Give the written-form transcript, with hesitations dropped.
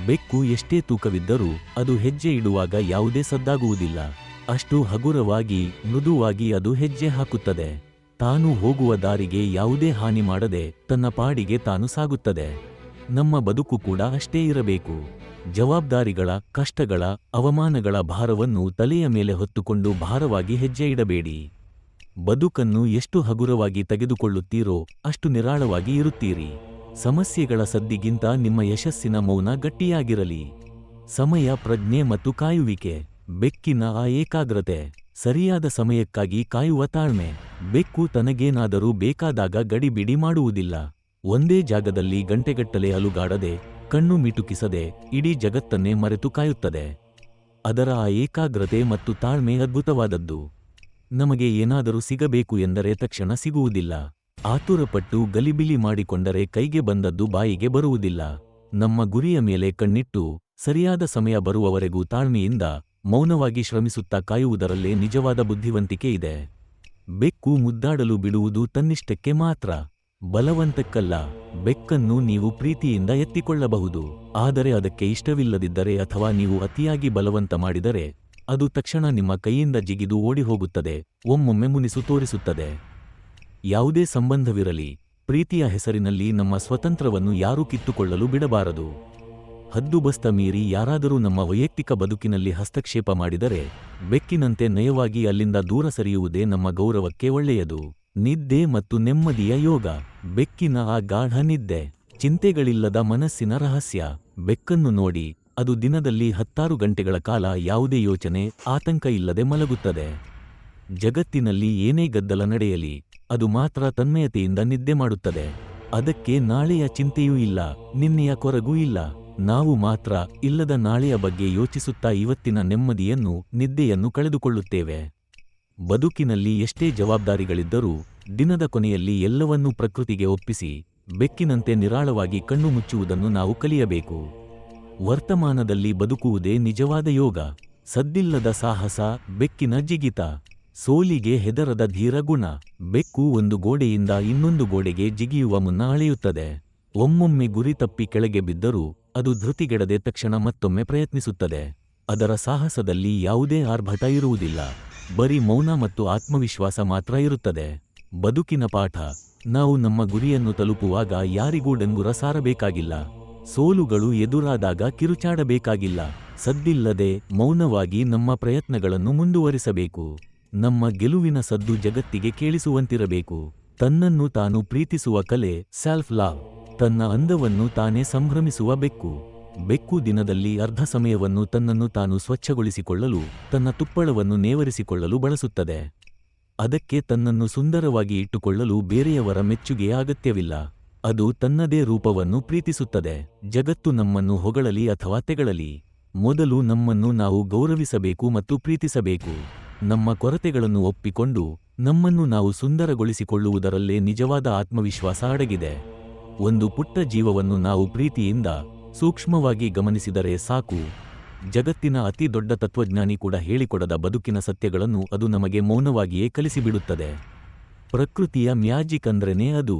ಬೆಕ್ಕು ಎಷ್ಟೇ ತೂಕವಿದ್ದರೂ ಅದು ಹೆಜ್ಜೆ ಇಡುವಾಗ ಯಾವುದೇ ಸದ್ದಾಗುವುದಿಲ್ಲ. ಅಷ್ಟು ಹಗುರವಾಗಿ ಮೃದುವಾಗಿ ಅದು ಹೆಜ್ಜೆ ಹಾಕುತ್ತದೆ. ತಾನು ಹೋಗುವ ದಾರಿಗೆ ಯಾವುದೇ ಹಾನಿ ಮಾಡದೆ ತನ್ನ ಪಾಡಿಗೆ ತಾನು ಸಾಗುತ್ತದೆ. ನಮ್ಮ ಬದುಕು ಕೂಡ ಅಷ್ಟೇ ಇರಬೇಕು. ಜವಾಬ್ದಾರಿಗಳ, ಕಷ್ಟಗಳ, ಅವಮಾನಗಳ ಭಾರವನ್ನು ತಲೆಯ ಮೇಲೆ ಹೊತ್ತುಕೊಂಡು ಭಾರವಾಗಿ ಹೆಜ್ಜೆ ಇಡಬೇಡಿ. ಬದುಕನ್ನು ಎಷ್ಟು ಹಗುರವಾಗಿ ತೆಗೆದುಕೊಳ್ಳುತ್ತೀರೋ ಅಷ್ಟು ನಿರಾಳವಾಗಿ ಇರುತ್ತೀರಿ. ಸಮಸ್ಯೆಗಳ ಸದ್ದಿಗಿಂತ ನಿಮ್ಮ ಯಶಸ್ಸಿನ ಮೌನ ಗಟ್ಟಿಯಾಗಿರಲಿ. ಸಮಯ, ಪ್ರಜ್ಞೆ ಮತ್ತು ಕಾಯುವಿಕೆ. ಬೆಕ್ಕಿನ ಆ ಏಕಾಗ್ರತೆ. ಸರಿಯಾದ ಸಮಯಕ್ಕಾಗಿ ಕಾಯುವ ತಾಳ್ಮೆ. ಬೆಕ್ಕು ತನಗೇನಾದರೂ ಬೇಕಾದಾಗ ಗಡಿಬಿಡಿ ಮಾಡುವುದಿಲ್ಲ. ಒಂದೇ ಜಾಗದಲ್ಲಿ ಗಂಟೆಗಟ್ಟಲೆ ಅಲುಗಾಡದೆ, ಕಣ್ಣು ಮಿಟುಕಿಸದೆ ಇಡೀ ಜಗತ್ತನ್ನೇ ಮರೆತು ಕಾಯುತ್ತದೆ. ಅದರ ಆ ಏಕಾಗ್ರತೆ ಮತ್ತು ತಾಳ್ಮೆ ಅದ್ಭುತವಾದದ್ದು. ನಮಗೆ ಏನಾದರೂ ಸಿಗಬೇಕು ಎಂದರೆ ತಕ್ಷಣ ಸಿಗುವುದಿಲ್ಲ. ಆತುರಪಟ್ಟು ಗಲಿಬಿಲಿ ಮಾಡಿಕೊಂಡರೆ ಕೈಗೆ ಬಂದದ್ದು ಬಾಯಿಗೆ ಬರುವುದಿಲ್ಲ. ನಮ್ಮ ಗುರಿಯ ಮೇಲೆ ಕಣ್ಣಿಟ್ಟು ಸರಿಯಾದ ಸಮಯ ಬರುವವರೆಗೂ ತಾಳ್ಮೆಯಿಂದ ಮೌನವಾಗಿ ಶ್ರಮಿಸುತ್ತಾ ಕಾಯುವುದರಲ್ಲೇ ನಿಜವಾದ ಬುದ್ಧಿವಂತಿಕೆ ಇದೆ. ಬೆಕ್ಕು ಮುದ್ದಾಡಲು ಬಿಡುವುದು ತನ್ನಿಷ್ಟಕ್ಕೆ ಮಾತ್ರ, ಬಲವಂತಕ್ಕಲ್ಲ. ಬೆಕ್ಕನ್ನು ನೀವು ಪ್ರೀತಿಯಿಂದ ಎತ್ತಿಕೊಳ್ಳಬಹುದು. ಆದರೆ ಅದಕ್ಕೆ ಇಷ್ಟವಿಲ್ಲದಿದ್ದರೆ ಅಥವಾ ನೀವು ಅತಿಯಾಗಿ ಬಲವಂತ ಮಾಡಿದರೆ ಅದು ತಕ್ಷಣ ನಿಮ್ಮ ಕೈಯಿಂದ ಜಿಗಿದು ಓಡಿಹೋಗುತ್ತದೆ, ಒಮ್ಮೊಮ್ಮೆ ಮುನಿಸು ತೋರಿಸುತ್ತದೆ. ಯಾವುದೇ ಸಂಬಂಧವಿರಲಿ, ಪ್ರೀತಿಯ ಹೆಸರಿನಲ್ಲಿ ನಮ್ಮ ಸ್ವತಂತ್ರವನ್ನು ಯಾರೂ ಕಿತ್ತುಕೊಳ್ಳಲು ಬಿಡಬಾರದು. ಹದ್ದುಬಸ್ತ ಮೀರಿ ಯಾರಾದರೂ ನಮ್ಮ ವೈಯಕ್ತಿಕ ಬದುಕಿನಲ್ಲಿ ಹಸ್ತಕ್ಷೇಪ ಮಾಡಿದರೆ ಬೆಕ್ಕಿನಂತೆ ನಯವಾಗಿ ಅಲ್ಲಿಂದ ದೂರ ಸರಿಯುವುದೇ ನಮ್ಮ ಗೌರವಕ್ಕೆ ಒಳ್ಳೆಯದು. ನಿದ್ದೆ ಮತ್ತು ನೆಮ್ಮದಿಯ ಯೋಗ. ಬೆಕ್ಕಿನ ಆ ಗಾಢ ನಿದ್ದೆ. ಚಿಂತೆಗಳಿಲ್ಲದ ಮನಸ್ಸಿನ ರಹಸ್ಯ. ಬೆಕ್ಕನ್ನು ನೋಡಿ, ಅದು ದಿನದಲ್ಲಿ 10 ಗಂಟೆಗಳ ಕಾಲ ಯಾವುದೇ ಯೋಚನೆ, ಆತಂಕ ಇಲ್ಲದೆ ಮಲಗುತ್ತದೆ. ಜಗತ್ತಿನಲ್ಲಿ ಏನೇ ಗದ್ದಲ ನಡೆಯಲಿ, ಅದು ಮಾತ್ರ ತನ್ಮಯತೆಯಿಂದ ನಿದ್ದೆ ಮಾಡುತ್ತದೆ. ಅದಕ್ಕೆ ನಾಳೆಯ ಚಿಂತೆಯೂ ಇಲ್ಲ, ನಿನ್ನೆಯ ಕೊರಗೂ ಇಲ್ಲ. ನಾವು ಮಾತ್ರ ಇಲ್ಲದ ನಾಳೆಯ ಬಗ್ಗೆ ಯೋಚಿಸುತ್ತಾ ಇವತ್ತಿನ ನೆಮ್ಮದಿಯನ್ನು, ನಿದ್ದೆಯನ್ನು ಕಳೆದುಕೊಳ್ಳುತ್ತೇವೆ. ಬದುಕಿನಲ್ಲಿ ಎಷ್ಟೇ ಜವಾಬ್ದಾರಿಗಳಿದ್ದರೂ ದಿನದ ಕೊನೆಯಲ್ಲಿ ಎಲ್ಲವನ್ನೂ ಪ್ರಕೃತಿಗೆ ಒಪ್ಪಿಸಿ ಬೆಕ್ಕಿನಂತೆ ನಿರಾಳವಾಗಿ ಕಣ್ಣು ಮುಚ್ಚುವುದನ್ನು ನಾವು ಕಲಿಯಬೇಕು. ವರ್ತಮಾನದಲ್ಲಿ ಬದುಕುವುದೇ ನಿಜವಾದ ಯೋಗ. ಸದ್ದಿಲ್ಲದ ಸಾಹಸ, ಬೆಕ್ಕಿನ ಜಿಗಿತ. ಸೋಲಿಗೆ ಹೆದರದ ಧೀರ ಗುಣ. ಬೆಕ್ಕು ಒಂದು ಗೋಡೆಯಿಂದ ಇನ್ನೊಂದು ಗೋಡೆಗೆ ಜಿಗಿಯುವ ಮುನ್ನ ಅಳೆಯುತ್ತದೆ. ಒಮ್ಮೊಮ್ಮೆ ಗುರಿ ತಪ್ಪಿ ಕೆಳಗೆ ಬಿದ್ದರೂ ಅದು ಧೃತಿಗೆಡದೆ ತಕ್ಷಣ ಮತ್ತೊಮ್ಮೆ ಪ್ರಯತ್ನಿಸುತ್ತದೆ. ಅದರ ಸಾಹಸದಲ್ಲಿ ಯಾವುದೇ ಆರ್ಭಟ ಇರುವುದಿಲ್ಲ, ಬರೀ ಮೌನ ಮತ್ತು ಆತ್ಮವಿಶ್ವಾಸ ಮಾತ್ರ ಇರುತ್ತದೆ. ಬದುಕಿನ ಪಾಠ. ನಾವು ನಮ್ಮ ಗುರಿಯನ್ನು ತಲುಪುವಾಗ ಯಾರಿಗೂ ಡಂಗುರ ಸಾರಬೇಕಾಗಿಲ್ಲ. ಸೋಲುಗಳು ಎದುರಾದಾಗ ಕಿರುಚಾಡಬೇಕಾಗಿಲ್ಲ. ಸದ್ದಿಲ್ಲದೆ ಮೌನವಾಗಿ ನಮ್ಮ ಪ್ರಯತ್ನಗಳನ್ನು ಮುಂದುವರಿಸಬೇಕು. ನಮ್ಮ ಗೆಲುವಿನ ಸದ್ದು ಜಗತ್ತಿಗೆ ಕೇಳಿಸುವಂತಿರಬೇಕು. ತನ್ನನ್ನು ತಾನು ಪ್ರೀತಿಸುವ ಕಲೆ, ಸೆಲ್ಫ್ ಲವ್. ತನ್ನ ಅಂದವನ್ನು ತಾನೇ ಸಂಭ್ರಮಿಸುವ ಬೆಕ್ಕು. ಬೆಕ್ಕು ದಿನದಲ್ಲಿ ಅರ್ಧ ಸಮಯವನ್ನು ತನ್ನನ್ನು ತಾನು ಸ್ವಚ್ಛಗೊಳಿಸಿಕೊಳ್ಳಲು, ತನ್ನ ತುಪ್ಪಳವನ್ನು ನೇವರಿಸಿಕೊಳ್ಳಲು ಬಳಸುತ್ತದೆ. ಅದಕ್ಕೆ ತನ್ನನ್ನು ಸುಂದರವಾಗಿ ಇಟ್ಟುಕೊಳ್ಳಲು ಬೇರೆಯವರ ಮೆಚ್ಚುಗೆಯ ಅಗತ್ಯವಿಲ್ಲ. ಅದು ತನ್ನದೇ ರೂಪವನ್ನು ಪ್ರೀತಿಸುತ್ತದೆ. ಜಗತ್ತು ನಮ್ಮನ್ನು ಹೊಗಳಲಿ ಅಥವಾ ತೆಗಳಲಿ, ಮೊದಲು ನಮ್ಮನ್ನು ನಾವು ಗೌರವಿಸಬೇಕು ಮತ್ತು ಪ್ರೀತಿಸಬೇಕು. ನಮ್ಮ ಕೊರತೆಗಳನ್ನು ಒಪ್ಪಿಕೊಂಡು ನಮ್ಮನ್ನು ನಾವು ಸುಂದರಗೊಳಿಸಿಕೊಳ್ಳುವುದರಲ್ಲೇ ನಿಜವಾದ ಆತ್ಮವಿಶ್ವಾಸ ಅಡಗಿದೆ. ಒಂದು ಪುಟ್ಟ ಜೀವವನ್ನು ನಾವು ಪ್ರೀತಿಯಿಂದ ಸೂಕ್ಷ್ಮವಾಗಿ ಗಮನಿಸಿದರೆ ಸಾಕು. ಜಗತ್ತಿನ ಅತಿ ದೊಡ್ಡ ತತ್ವಜ್ಞಾನಿ ಕೂಡ ಹೇಳಿಕೊಡದ ಬದುಕಿನ ಸತ್ಯಗಳನ್ನು ಅದು ನಮಗೆ ಮೌನವಾಗಿಯೇ ಕಲಿಸಿಬಿಡುತ್ತದೆ. ಪ್ರಕೃತಿಯ ಮ್ಯಾಜಿಕ್ ಅಂದ್ರೇನೆ ಅದು.